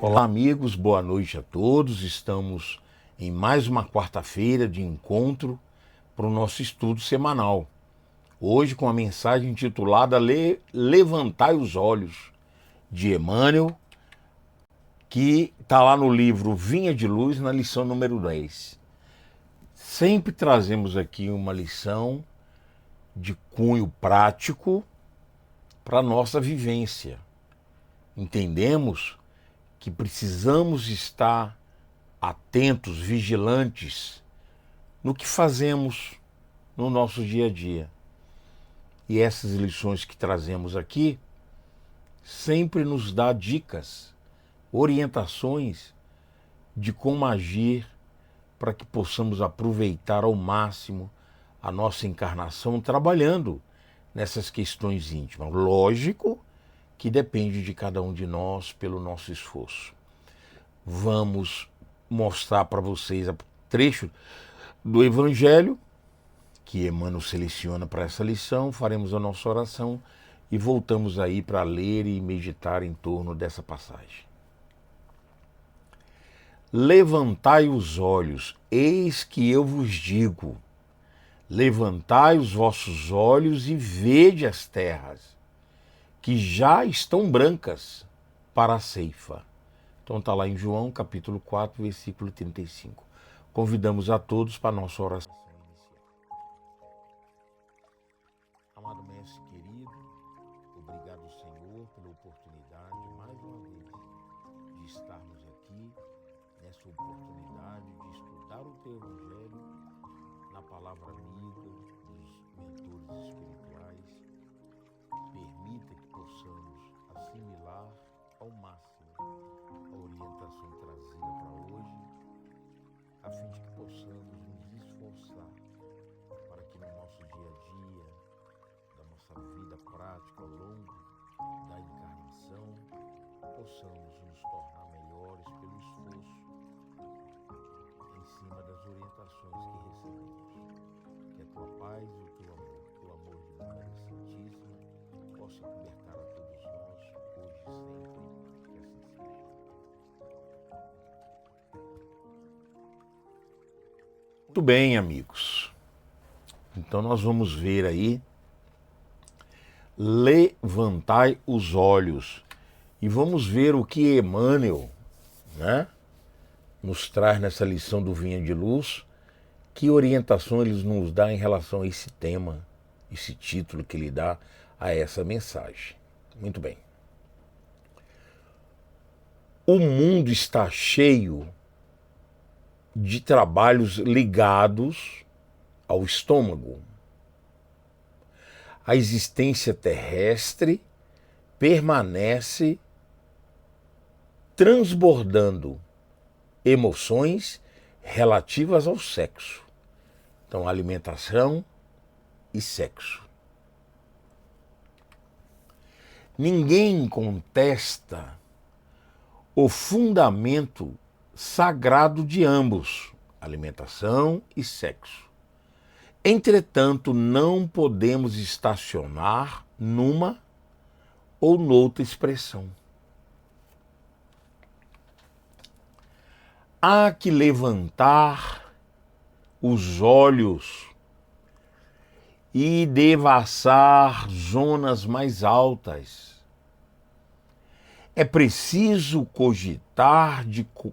Olá, amigos, boa noite a todos. Estamos em mais uma quarta-feira de encontro para o nosso estudo semanal. Hoje com a mensagem intitulada Levantai os Olhos, de Emmanuel, que está lá no livro Vinha de Luz, na lição número 10. Sempre trazemos aqui uma lição de cunho prático para a nossa vivência. Entendemos que precisamos estar atentos, vigilantes no que fazemos no nosso dia a dia. E essas lições que trazemos aqui sempre nos dá dicas, orientações de como agir para que possamos aproveitar ao máximo a nossa encarnação trabalhando nessas questões íntimas. Lógico que depende de cada um de nós pelo nosso esforço. Vamos mostrar para vocês trecho do Evangelho que Emmanuel seleciona para essa lição, faremos a nossa oração e voltamos aí para ler e meditar em torno dessa passagem. Levantai os olhos, eis que eu vos digo, levantai os vossos olhos e vede as terras, que já estão brancas para a ceifa. Então está lá em João, capítulo 4, versículo 35. Convidamos a todos para a nossa oração inicial. Amado Mestre querido, obrigado, Senhor, pela oportunidade, mais uma vez, de estarmos aqui, nessa oportunidade de estudar o Teu Evangelho na palavra amiga dos mentores espirituais. Permita que possamos assimilar ao máximo a orientação trazida para hoje, a fim de que possamos nos esforçar para que no nosso dia a dia, da nossa vida prática ao longo da encarnação, possamos nos tornar melhores pelo esforço em cima das orientações que recebemos. Que a tua paz e o teu amor de Maria Santíssima possa cobertar a todos nós, hoje e sempre, que assim seja. Muito bem, amigos. Então nós vamos ver aí, levantai os olhos, e vamos ver o que Emmanuel, nos traz nessa lição do Vinha de Luz, que orientação ele nos dá em relação a esse tema, esse título que ele dá a essa mensagem. Muito bem. O mundo está cheio de trabalhos ligados ao estômago. A existência terrestre permanece transbordando emoções relativas ao sexo. Então, alimentação e sexo. Ninguém contesta o fundamento sagrado de ambos, alimentação e sexo. Entretanto, não podemos estacionar numa ou noutra expressão. Há que levantar os olhos e devassar zonas mais altas. É preciso cogitar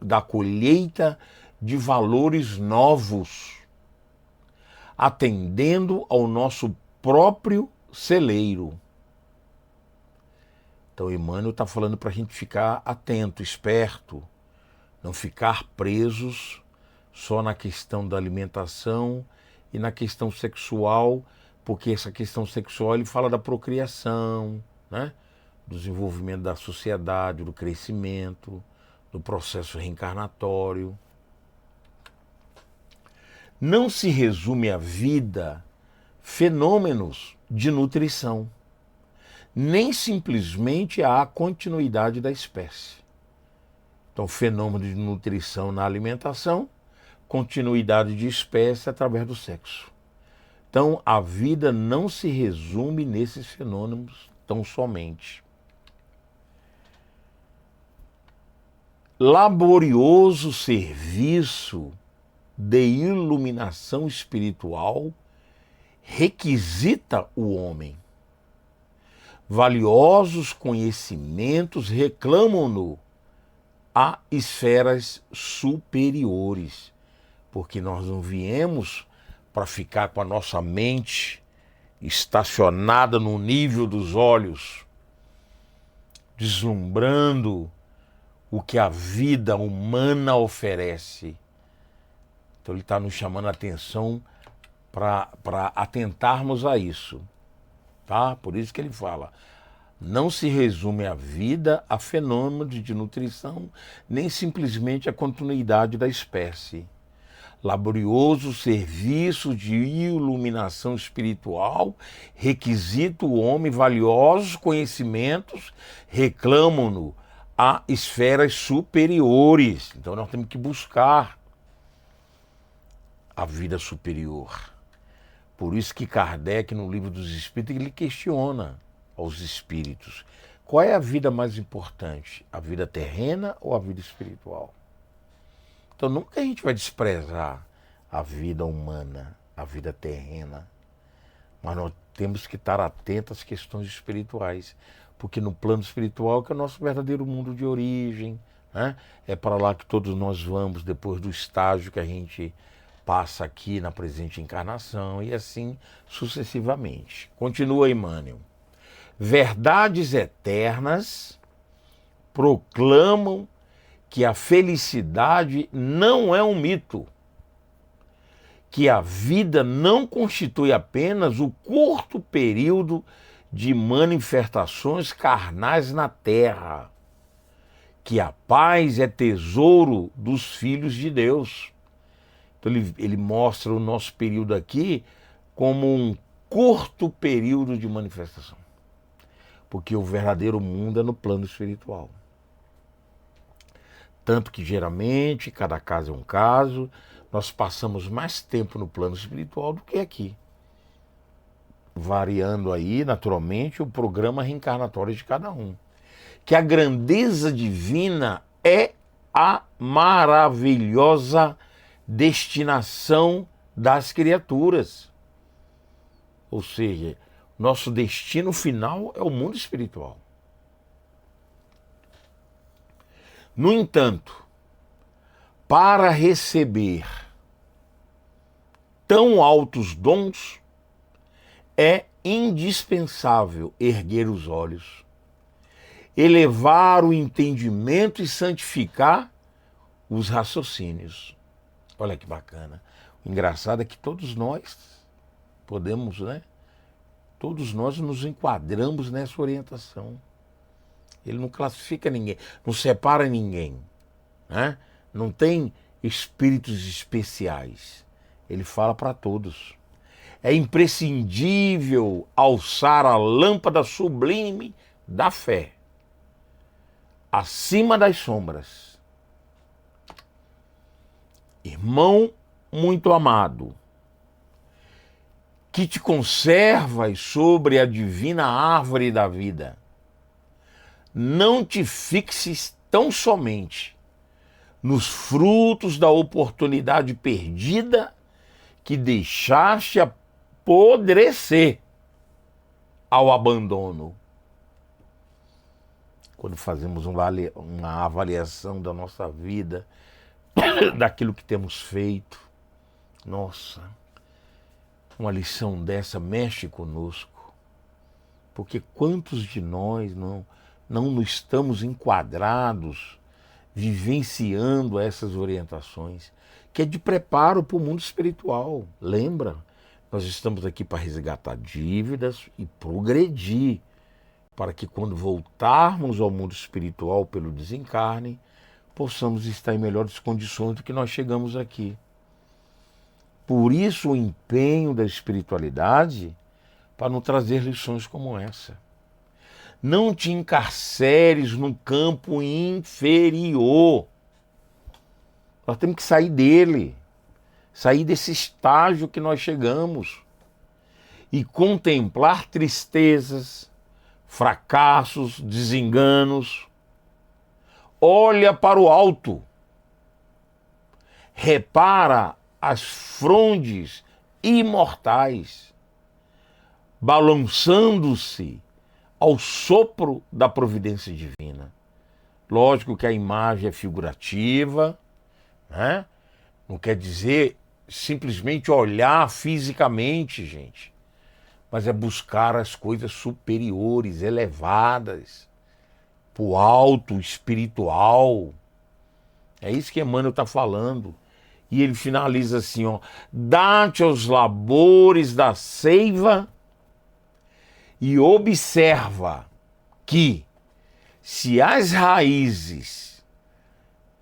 da colheita de valores novos, atendendo ao nosso próprio celeiro. Então, Emmanuel está falando para a gente ficar atento, esperto, não ficar presos só na questão da alimentação e na questão sexual, porque essa questão sexual ele fala da procriação, do desenvolvimento da sociedade, do crescimento, do processo reencarnatório. Não se resume a vida fenômenos de nutrição, nem simplesmente a continuidade da espécie. Então, fenômeno de nutrição na alimentação, continuidade de espécie através do sexo. Então, a vida não se resume nesses fenômenos tão somente. laborioso serviço de iluminação espiritual requisita o homem. Valiosos conhecimentos reclamam-no a esferas superiores, porque nós não viemos para ficar com a nossa mente estacionada no nível dos olhos, deslumbrando o que a vida humana oferece. Então ele está nos chamando a atenção para atentarmos a isso, tá? Por isso que ele fala, não se resume a vida a fenômenos de nutrição, nem simplesmente a continuidade da espécie. Laborioso serviço de iluminação espiritual requisita o homem, valiosos conhecimentos reclamam-no a esferas superiores. Então nós temos que buscar a vida superior. Por isso que Kardec, no Livro dos Espíritos, ele questiona aos espíritos: qual é a vida mais importante? A vida terrena ou a vida espiritual? Então nunca a gente vai desprezar a vida humana, a vida terrena. Mas nós temos que estar atentos às questões espirituais, porque no plano espiritual que é o nosso verdadeiro mundo de origem, né? É para lá que todos nós vamos depois do estágio que a gente passa aqui na presente encarnação, e assim sucessivamente. Continua Emmanuel. Verdades eternas proclamam que a felicidade não é um mito, que a vida não constitui apenas o curto período de manifestações carnais na terra, que a paz é tesouro dos filhos de Deus. Então ele mostra o nosso período aqui como um curto período de manifestação, porque o verdadeiro mundo é no plano espiritual. Tanto que geralmente, cada caso é um caso, nós passamos mais tempo no plano espiritual do que aqui, variando aí naturalmente o programa reencarnatório de cada um. Que a grandeza divina é a maravilhosa destinação das criaturas. Ou seja, nosso destino final é o mundo espiritual. No entanto, para receber tão altos dons, é indispensável erguer os olhos, elevar o entendimento e santificar os raciocínios. Olha que bacana. O engraçado é que todos nós podemos, né? Todos nós nos enquadramos nessa orientação. Ele não classifica ninguém, não separa ninguém, né? Não tem espíritos especiais. Ele fala para todos. É imprescindível alçar a lâmpada sublime da fé acima das sombras. Irmão muito amado, que te conservas sobre a divina árvore da vida, não te fixes tão somente nos frutos da oportunidade perdida que deixaste apodrecer ao abandono. Quando fazemos uma avaliação da nossa vida, daquilo que temos feito, nossa, uma lição dessa mexe conosco, porque quantos de nós não estamos enquadrados, vivenciando essas orientações, que é de preparo para o mundo espiritual. Lembra? Nós estamos aqui para resgatar dívidas e progredir, para que quando voltarmos ao mundo espiritual pelo desencarne, possamos estar em melhores condições do que nós chegamos aqui. Por isso o empenho da espiritualidade para nos trazer lições como essa. Não te encarceres no campo inferior. Nós temos que sair dele, sair desse estágio que nós chegamos e contemplar tristezas, fracassos, desenganos, olha para o alto, repara as frondes imortais, balançando-se ao sopro da providência divina. Lógico que a imagem é figurativa, né? Não quer dizer simplesmente olhar fisicamente, gente, mas é buscar as coisas superiores, elevadas, para o alto espiritual. É isso que Emmanuel está falando. E ele finaliza assim, ó: dá-te aos labores da seiva e observa que, se as raízes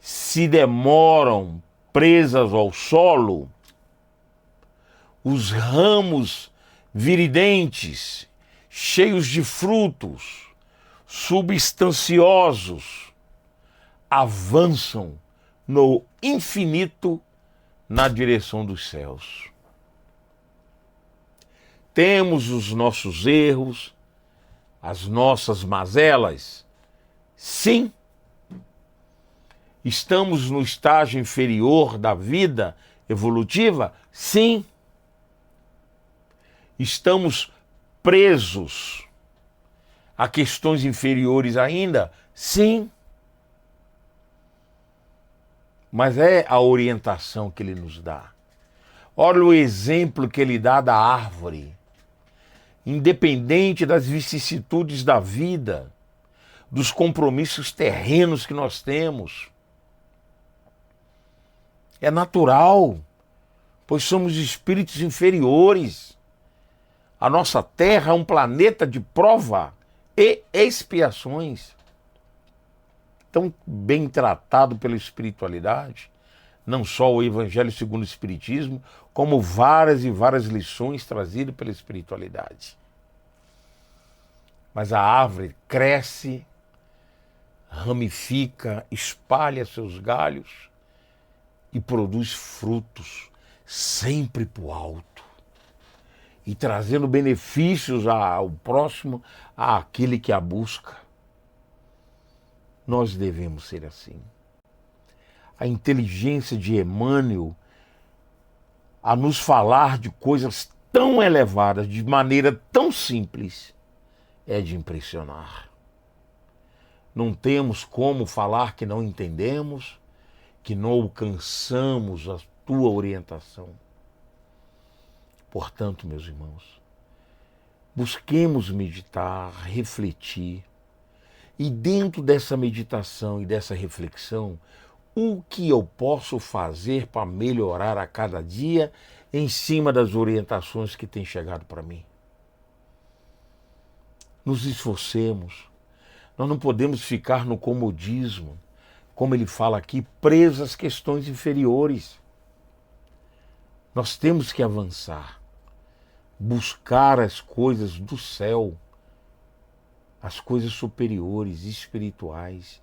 se demoram presas ao solo, os ramos viridentes, cheios de frutos, substanciosos, avançam no infinito na direção dos céus. Temos os nossos erros, as nossas mazelas? Sim. Estamos no estágio inferior da vida evolutiva? Sim. Estamos presos a questões inferiores ainda? Sim. Mas é a orientação que ele nos dá. Olha o exemplo que ele dá da árvore. Independente das vicissitudes da vida, dos compromissos terrenos que nós temos, é natural, pois somos espíritos inferiores. A nossa Terra é um planeta de prova e expiações. Tão bem tratado pela espiritualidade, não só o Evangelho segundo o Espiritismo, como várias e várias lições trazidas pela espiritualidade. Mas a árvore cresce, ramifica, espalha seus galhos e produz frutos sempre para o alto e trazendo benefícios ao próximo, àquele que a busca. Nós devemos ser assim. A inteligência de Emmanuel a nos falar de coisas tão elevadas, de maneira tão simples, é de impressionar. Não temos como falar que não entendemos, que não alcançamos a tua orientação. Portanto, meus irmãos, busquemos meditar, refletir, e dentro dessa meditação e dessa reflexão, o que eu posso fazer para melhorar a cada dia em cima das orientações que têm chegado para mim? Nos esforcemos. Nós não podemos ficar no comodismo, como ele fala aqui, presos às questões inferiores. Nós temos que avançar, buscar as coisas do céu, as coisas superiores, espirituais.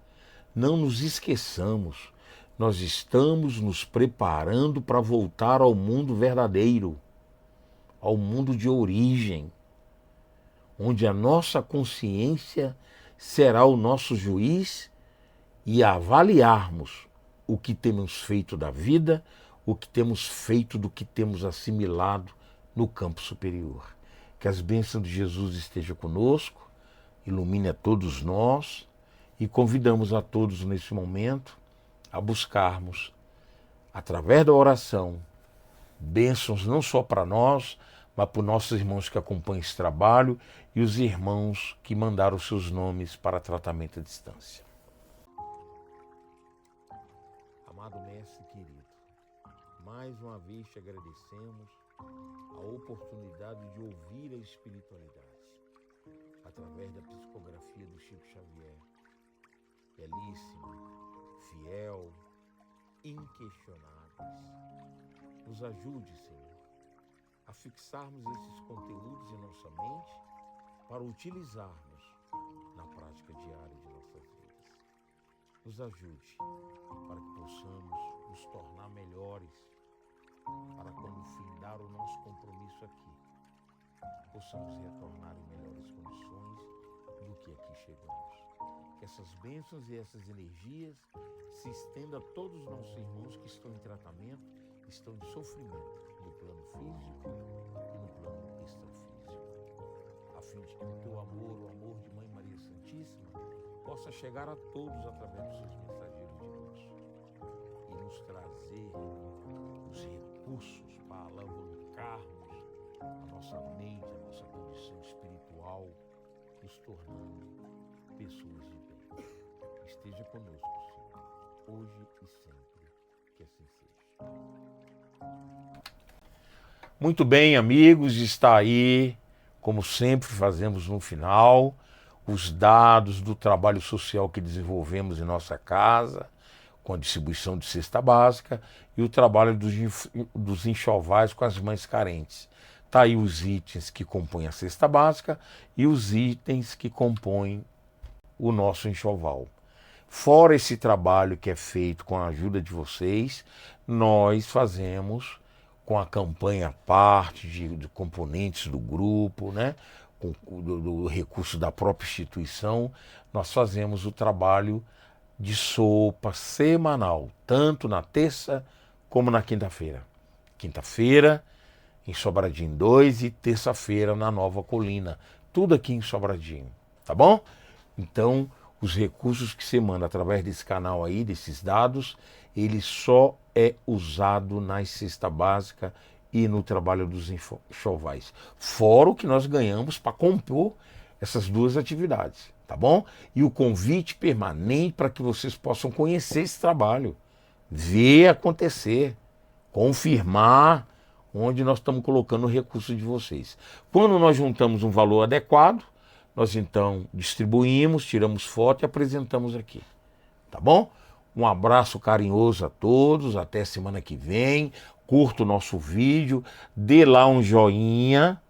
Não nos esqueçamos, nós estamos nos preparando para voltar ao mundo verdadeiro, ao mundo de origem, onde a nossa consciência será o nosso juiz e avaliarmos o que temos feito da vida, o que temos feito do que temos assimilado no campo superior. Que as bênçãos de Jesus estejam conosco, ilumine a todos nós e convidamos a todos nesse momento a buscarmos, através da oração, bênçãos não só para nós, mas para os nossos irmãos que acompanham esse trabalho e os irmãos que mandaram seus nomes para tratamento à distância. Amado Mestre querido, mais uma vez te agradecemos a oportunidade de ouvir a espiritualidade através da psicografia do Chico Xavier. Belíssima, fiel, inquestionáveis. Nos ajude, Senhor, a fixarmos esses conteúdos em nossa mente para utilizarmos na prática diária de nossas vidas. Nos ajude para que possamos nos tornar melhores, para quando findar o nosso compromisso aqui, possamos retornar em melhores condições do que aqui chegamos. que essas bênçãos e essas energias se estendam a todos os nossos irmãos que estão em tratamento, estão em sofrimento, no plano físico e no plano extrafísico, a fim de que o teu amor, o amor de Mãe Maria Santíssima, possa chegar a todos através dos seus mensageiros de luz e nos trazer os recursos para alavancarmos a nossa mente, a nossa condição espiritual, nos tornando pessoas de bem. Esteja conosco, Senhor, hoje e sempre, que assim seja. Muito bem, amigos, está aí, como sempre fazemos no final, os dados do trabalho social que desenvolvemos em nossa casa, com a distribuição de cesta básica e o trabalho dos enxovais com as mães carentes. Está aí os itens que compõem a cesta básica e os itens que compõem o nosso enxoval. Fora esse trabalho que é feito com a ajuda de vocês, nós fazemos com a campanha parte de componentes do grupo, né? do recurso da própria instituição, nós fazemos o trabalho de sopa semanal, tanto na terça como na quinta-feira. Quinta-feira em Sobradinho 2 e terça-feira na Nova Colina. Tudo aqui em Sobradinho, tá bom? Então, os recursos que você manda através desse canal aí, desses dados, ele só é usado na cesta básica e no trabalho dos enxovais. Fora o que nós ganhamos para compor essas duas atividades, tá bom? E o convite permanente para que vocês possam conhecer esse trabalho, ver acontecer, confirmar onde nós estamos colocando o recurso de vocês. Quando nós juntamos um valor adequado, nós então distribuímos, tiramos foto e apresentamos aqui, tá bom? Um abraço carinhoso a todos, até semana que vem. Curta o nosso vídeo, dê lá um joinha,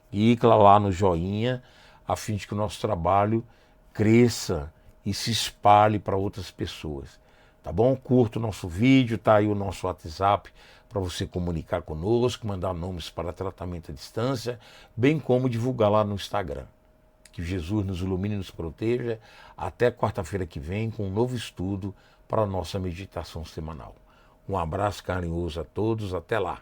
clica lá no joinha, a fim de que o nosso trabalho cresça e se espalhe para outras pessoas, tá bom? Curta o nosso vídeo, tá aí o nosso WhatsApp para você comunicar conosco, mandar nomes para tratamento à distância, bem como divulgar lá no Instagram. Que Jesus nos ilumine e nos proteja. Até quarta-feira que vem com um novo estudo para a nossa meditação semanal. Um abraço carinhoso a todos, até lá.